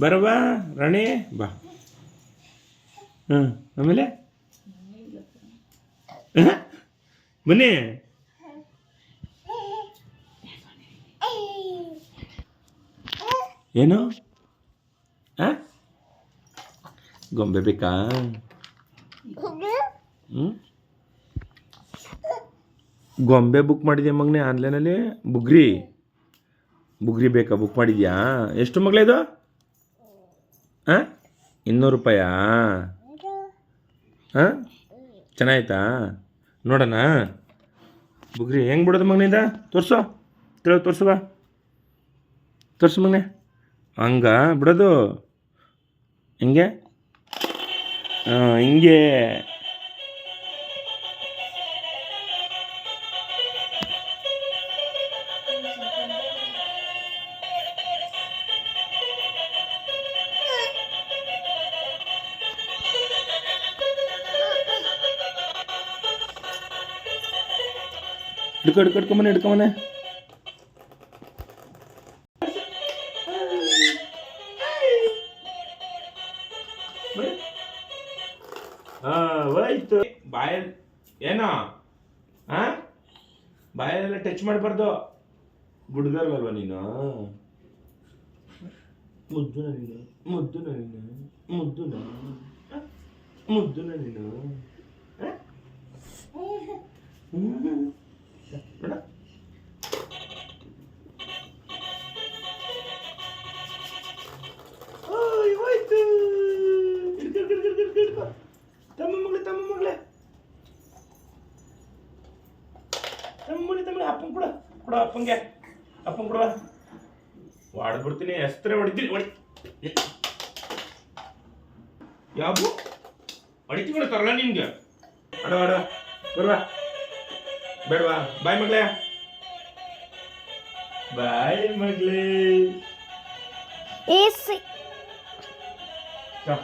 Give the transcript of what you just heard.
ಬರವಾ ರಾಣಿ ಬಾ. ಆಮೇಲೆ ಬನ್ನಿ. ಏನು ಗೊಂಬೆ ಬೇಕಾ? ಗೊಂಬೆ ಬುಕ್ ಮಾಡಿದ್ಯಾ ಮಗನೇ ಆನ್ಲೈನಲ್ಲಿ? ಬುಗ್ರಿ ಬೇಕಾ? ಬುಕ್ ಮಾಡಿದ್ಯಾ? ಎಷ್ಟು ಮಗಳೇ ಇದು? 200 ರೂಪಾಯಾ? ಚೆನ್ನಾಯ್ತಾ? ನೋಡೋಣ ಬುಗ್ರಿ ಹೆಂಗೆ ಬಿಡೋದು ಮಗನಿಂದ? ತೋರಿಸು ತೋರಿಸುವ. ತೋರಿಸು ಮಗನೇ. ಹಂಗ ಬಿಡೋದು ಹಿಂಗೆ ಹಿಂಗೆ. ಹಿಡ್ಕೊಂಬನೆ. ಹೋಯ್ತು. ಬಾಯಲ್ಲಿ ಏನೋ ಬಾಯಲ್ಲೆಲ್ಲ ಟಚ್ ಮಾಡಬಾರ್ದು. ಗುಡ್ಗಲ್ವಲ್ವ ನೀನು? ಮುದ್ದುನ ನೀನು ಹೋಯ್ತು. ತಮ್ಮ ಮಗಳೇ ಅಪ್ಪಂಗೆ ಕೊಡ ಅಪ್ಪಂಗೆ ಕೊಡುವ. ಹೊಡೆದ್ಬಿಡ್ತೀನಿ. ಎಸ್ತ್ರೆ ಹೊಡಿತೀನಿ. ಯಾವ ಹೊಡಿತೀನಿ ತರಲ್ಲ ನಿನ್ಗೆ. ಅಡ ಬರುವಾ ಬೇಡವಾ? ಬಾಯ್ ಮಗಳೇ. Esse. Tá.